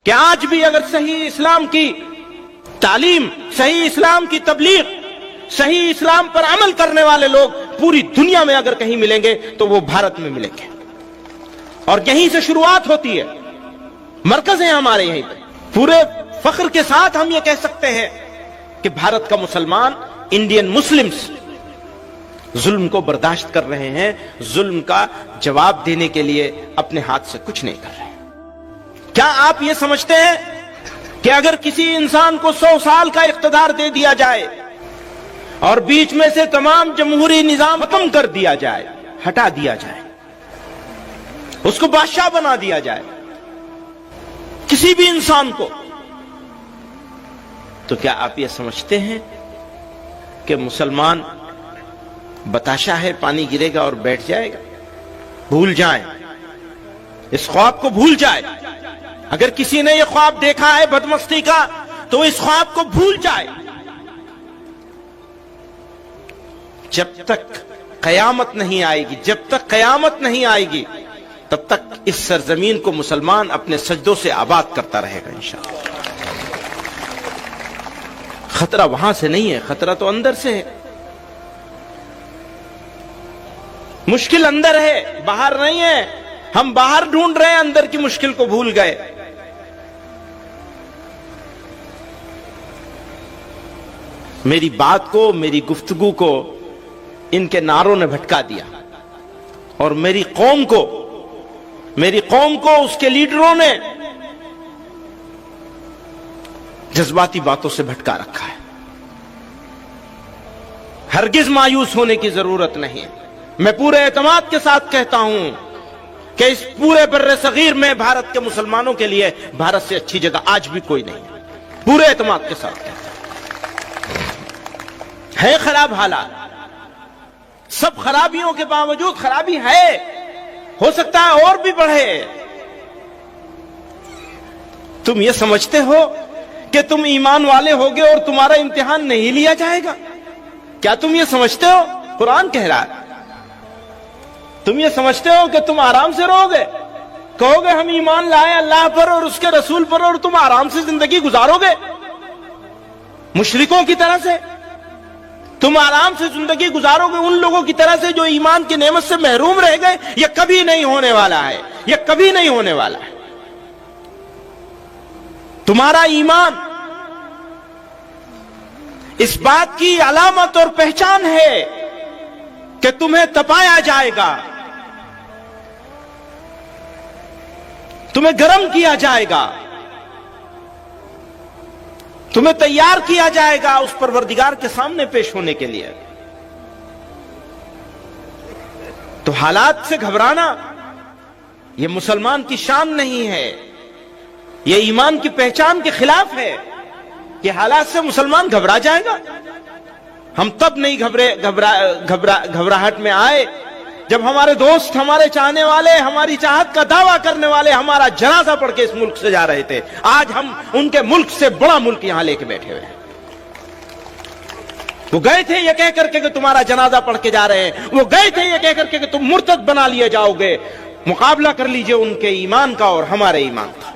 کہ آج بھی اگر صحیح اسلام کی تعلیم، صحیح اسلام کی تبلیغ، صحیح اسلام پر عمل کرنے والے لوگ پوری دنیا میں اگر کہیں ملیں گے تو وہ بھارت میں ملیں گے، اور یہیں سے شروعات ہوتی ہے، مرکز ہے ہمارے یہیں پہ۔ پورے فخر کے ساتھ ہم یہ کہہ سکتے ہیں کہ بھارت کا مسلمان، انڈین مسلمز ظلم کو برداشت کر رہے ہیں، ظلم کا جواب دینے کے لیے اپنے ہاتھ سے کچھ نہیں کر رہے۔ کیا آپ یہ سمجھتے ہیں کہ اگر کسی انسان کو 100 سال کا اقتدار دے دیا جائے اور بیچ میں سے تمام جمہوری نظام ختم کر دیا جائے، ہٹا دیا جائے، اس کو بادشاہ بنا دیا جائے کسی بھی انسان کو، تو کیا آپ یہ سمجھتے ہیں کہ مسلمان بتاشا ہے، پانی گرے گا اور بیٹھ جائے گا؟ بھول جائیں، اس خواب کو بھول جائے۔ اگر کسی نے یہ خواب دیکھا ہے بدمستی کا تو اس خواب کو بھول جائے۔ جب تک قیامت نہیں آئے گی، جب تک قیامت نہیں آئے گی، تب تک اس سرزمین کو مسلمان اپنے سجدوں سے آباد کرتا رہے گا انشاءاللہ۔ خطرہ وہاں سے نہیں ہے، خطرہ تو اندر سے ہے۔ مشکل اندر ہے، باہر نہیں ہے۔ ہم باہر ڈھونڈ رہے ہیں، اندر کی مشکل کو بھول گئے۔ میری بات کو، میری گفتگو کو ان کے نعروں نے بھٹکا دیا، اور میری قوم کو اس کے لیڈروں نے جذباتی باتوں سے بھٹکا رکھا ہے۔ ہرگز مایوس ہونے کی ضرورت نہیں ہے۔ میں پورے اعتماد کے ساتھ کہتا ہوں کہ اس پورے بر صغیر میں بھارت کے مسلمانوں کے لیے بھارت سے اچھی جگہ آج بھی کوئی نہیں ہے۔ پورے اعتماد کے ساتھ کہتا ہوں۔ ہے خراب حالات، سب خرابیوں کے باوجود خرابی ہے، ہو سکتا ہے اور بھی بڑھے۔ تم یہ سمجھتے ہو کہ تم ایمان والے ہوگے اور تمہارا امتحان نہیں لیا جائے گا؟ کیا تم یہ سمجھتے ہو؟ قرآن کہہ رہا ہے۔ تم یہ سمجھتے ہو کہ تم آرام سے رہو گے؟ کہو گے ہم ایمان لائے اللہ پر اور اس کے رسول پر، اور تم آرام سے زندگی گزارو گے مشرکوں کی طرح سے؟ تم آرام سے زندگی گزارو گے ان لوگوں کی طرح سے جو ایمان کی نعمت سے محروم رہ گئے؟ یہ کبھی نہیں ہونے والا ہے، یہ کبھی نہیں ہونے والا ہے۔ تمہارا ایمان اس بات کی علامت اور پہچان ہے کہ تمہیں تپایا جائے گا، تمہیں گرم کیا جائے گا، تمہیں تیار کیا جائے گا اس پروردگار کے سامنے پیش ہونے کے لیے۔ تو حالات سے گھبرانا یہ مسلمان کی شان نہیں ہے، یہ ایمان کی پہچان کے خلاف ہے کہ حالات سے مسلمان گھبرا جائے گا۔ ہم تب نہیں گھبراہٹ میں آئے جب ہمارے دوست، ہمارے چاہنے والے، ہماری چاہت کا دعویٰ کرنے والے ہمارا جنازہ پڑھ کے اس ملک سے جا رہے تھے۔ آج ہم ان کے ملک سے بڑا ملک یہاں لے کے بیٹھے ہوئے ہیں۔ وہ گئے تھے یہ کہہ کر کے کہ تمہارا جنازہ پڑھ کے جا رہے ہیں، وہ گئے تھے یہ کہہ کر کے کہ تم مرتد بنا لیے جاؤ گے۔ مقابلہ کر لیجئے ان کے ایمان کا اور ہمارے ایمان کا،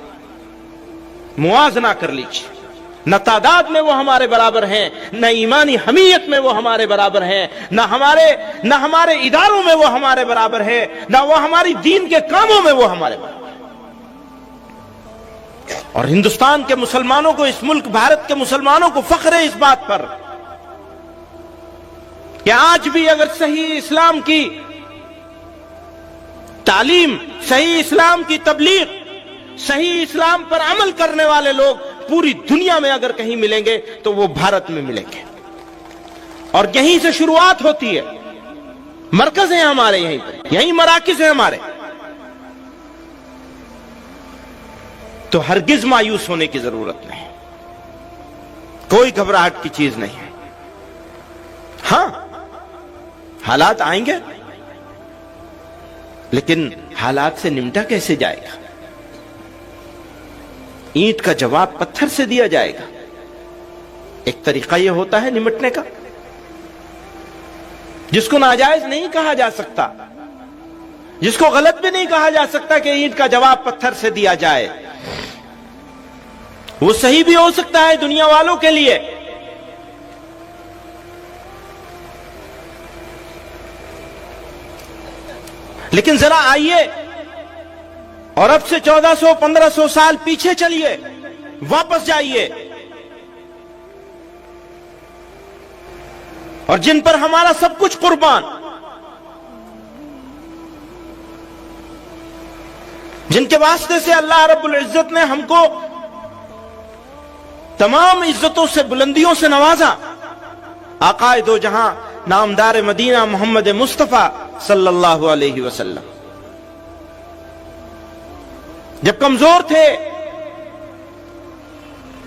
موازنہ کر لیجئے۔ نہ تعداد میں وہ ہمارے برابر ہیں، نہ ایمانی حمیت میں وہ ہمارے برابر ہیں، نہ ہمارے اداروں میں وہ ہمارے برابر ہیں، نہ وہ ہماری دین کے کاموں میں وہ ہمارے برابر ہیں۔ اور ہندوستان کے مسلمانوں کو، اس ملک بھارت کے مسلمانوں کو فخر ہے اس بات پر کہ آج بھی اگر صحیح اسلام کی تعلیم، صحیح اسلام کی تبلیغ، صحیح اسلام پر عمل کرنے والے لوگ پوری دنیا میں اگر کہیں ملیں گے تو وہ بھارت میں ملیں گے، اور یہیں سے شروعات ہوتی ہے، مرکز ہیں ہمارے یہیں پر، یہیں مراکز ہیں ہمارے۔ تو ہرگز مایوس ہونے کی ضرورت نہیں، کوئی گھبراہٹ کی چیز نہیں ہے۔ ہاں حالات آئیں گے، لیکن حالات سے نمٹا کیسے جائے گا؟ اینٹ کا جواب پتھر سے دیا جائے گا۔ ایک طریقہ یہ ہوتا ہے نمٹنے کا، جس کو ناجائز نہیں کہا جا سکتا، جس کو غلط بھی نہیں کہا جا سکتا کہ اینٹ کا جواب پتھر سے دیا جائے۔ وہ صحیح بھی ہو سکتا ہے دنیا والوں کے لیے، لیکن ذرا آئیے اور اب سے 1400-1500 سال پیچھے چلیے، واپس جائیے، اور جن پر ہمارا سب کچھ قربان، جن کے واسطے سے اللہ رب العزت نے ہم کو تمام عزتوں سے، بلندیوں سے نوازا، آقائے دو جہاں نامدار مدینہ محمد مصطفیٰ صلی اللہ علیہ وسلم جب کمزور تھے،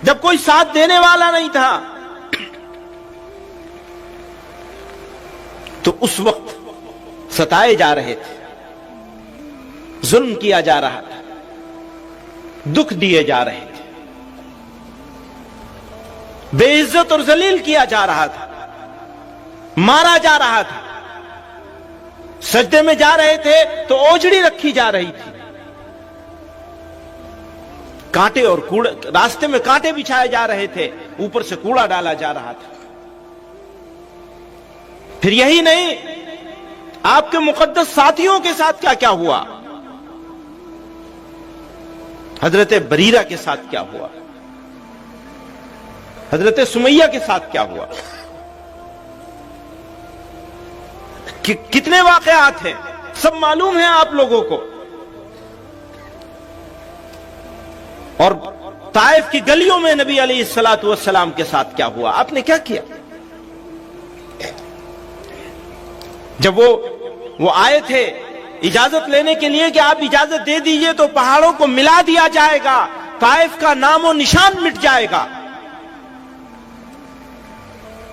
جب کوئی ساتھ دینے والا نہیں تھا، تو اس وقت ستائے جا رہے تھے، ظلم کیا جا رہا تھا، دکھ دیے جا رہے تھے، بے عزت اور ذلیل کیا جا رہا تھا، مارا جا رہا تھا، سجدے میں جا رہے تھے تو اوجڑی رکھی جا رہی تھی، کانٹے اور کوڑے، راستے میں کانٹے بچھائے جا رہے تھے، اوپر سے کوڑا ڈالا جا رہا تھا۔ پھر یہی نہیں، آپ کے مقدس ساتھیوں کے ساتھ کیا کیا ہوا، حضرت بریرہ کے ساتھ کیا ہوا، حضرت سمیہ کے ساتھ کیا ہوا، کتنے واقعات ہیں، سب معلوم ہیں آپ لوگوں کو۔ اور طائف کی گلیوں میں نبی علیہ الصلوۃ والسلام کے ساتھ کیا ہوا، آپ نے کیا کیا؟ جب وہ آئے تھے اجازت لینے کے لیے کہ آپ اجازت دے دیجئے تو پہاڑوں کو ملا دیا جائے گا، طائف کا نام و نشان مٹ جائے گا،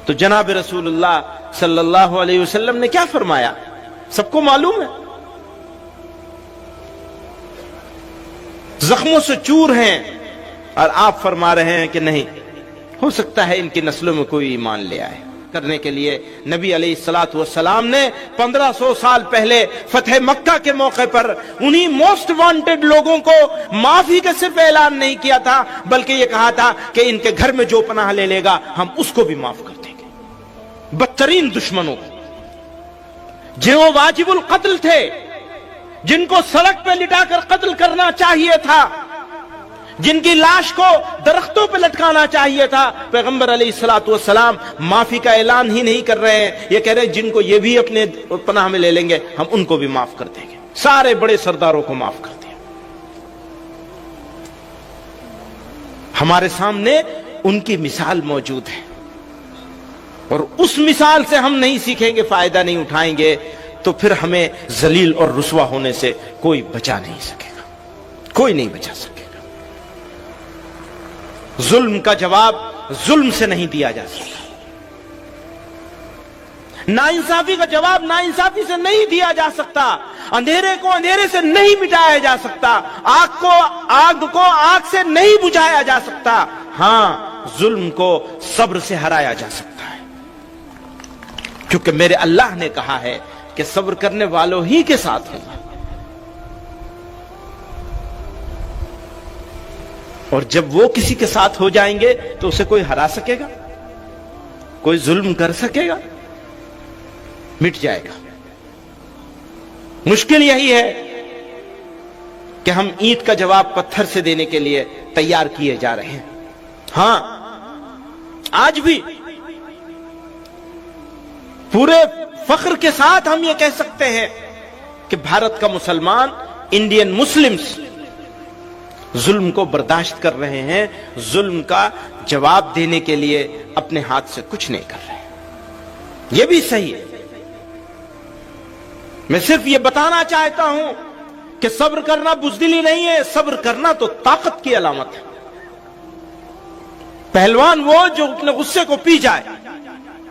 تو جناب رسول اللہ صلی اللہ علیہ وسلم نے کیا فرمایا، سب کو معلوم ہے، زخموں سے چور ہیں، اور آپ فرما رہے ہیں کہ نہیں، ہو سکتا ہے ان کی نسلوں میں کوئی ایمان لے آئے۔ کرنے کے لیے نبی علیہ الصلوۃ والسلام نے 1500 سال پہلے فتح مکہ کے موقع پر انہی موسٹ وانٹڈ لوگوں کو معافی کا صرف اعلان نہیں کیا تھا، بلکہ یہ کہا تھا کہ ان کے گھر میں جو پناہ لے لے گا ہم اس کو بھی معاف کر دیں گے۔ بدترین دشمنوں کو، جو واجب القتل تھے، جن کو سڑک پہ لٹا کر قتل کرنا چاہیے تھا، جن کی لاش کو درختوں پہ لٹکانا چاہیے تھا، پیغمبر علیہ الصلوۃ والسلام معافی کا اعلان ہی نہیں کر رہے ہیں، یہ کہہ رہے ہیں جن کو یہ بھی اپنے پناہ میں لے لیں گے ہم ان کو بھی معاف کر دیں گے، سارے بڑے سرداروں کو معاف کر دیا۔ ہمارے سامنے ان کی مثال موجود ہے، اور اس مثال سے ہم نہیں سیکھیں گے، فائدہ نہیں اٹھائیں گے، تو پھر ہمیں ذلیل اور رسوا ہونے سے کوئی بچا نہیں سکے گا، کوئی نہیں بچا سکے گا۔ ظلم کا جواب ظلم سے نہیں دیا جا سکتا، ناانصافی کا جواب ناانصافی سے نہیں دیا جا سکتا، اندھیرے کو اندھیرے سے نہیں مٹایا جا سکتا، آگ کو آگ سے نہیں بجھایا جا سکتا، ہاں ظلم کو صبر سے ہرایا جا سکتا ہے، کیونکہ میرے اللہ نے کہا ہے کہ صبر کرنے والوں ہی کے ساتھ ہوں۔ اور جب وہ کسی کے ساتھ ہو جائیں گے تو اسے کوئی ہرا سکے گا، کوئی ظلم کر سکے گا، مٹ جائے گا۔ مشکل یہی ہے کہ ہم اینٹ کا جواب پتھر سے دینے کے لیے تیار کیے جا رہے ہیں۔ ہاں آج بھی پورے فخر کے ساتھ ہم یہ کہہ سکتے ہیں کہ بھارت کا مسلمان، انڈین مسلمز ظلم کو برداشت کر رہے ہیں، ظلم کا جواب دینے کے لیے اپنے ہاتھ سے کچھ نہیں کر رہے، یہ بھی صحیح ہے۔ میں صرف یہ بتانا چاہتا ہوں کہ صبر کرنا بزدلی نہیں ہے، صبر کرنا تو طاقت کی علامت ہے۔ پہلوان وہ جو اپنے غصے کو پی جائے،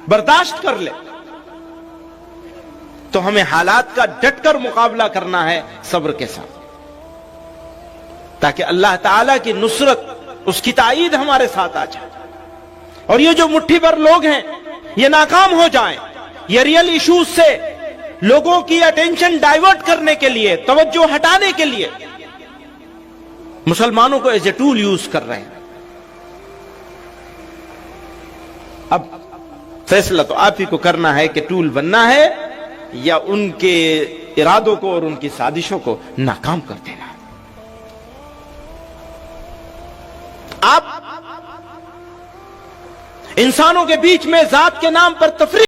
برداشت کر لے، تو ہمیں حالات کا ڈٹ کر مقابلہ کرنا ہے صبر کے ساتھ، تاکہ اللہ تعالیٰ کی نصرت، اس کی تائید ہمارے ساتھ آ جائے، اور یہ جو مٹھی بھر لوگ ہیں یہ ناکام ہو جائیں، یہ ریئل ایشوز سے لوگوں کی اٹینشن ڈائیورٹ کرنے کے لیے، توجہ ہٹانے کے لیے مسلمانوں کو ایز اے ٹول یوز کر رہے ہیں۔ اب فیصلہ تو آپ ہی کو کرنا ہے کہ ٹول بننا ہے یا ان کے ارادوں کو اور ان کی سازشوں کو ناکام کر دینا. آپ انسانوں کے بیچ میں ذات کے نام پر تفریق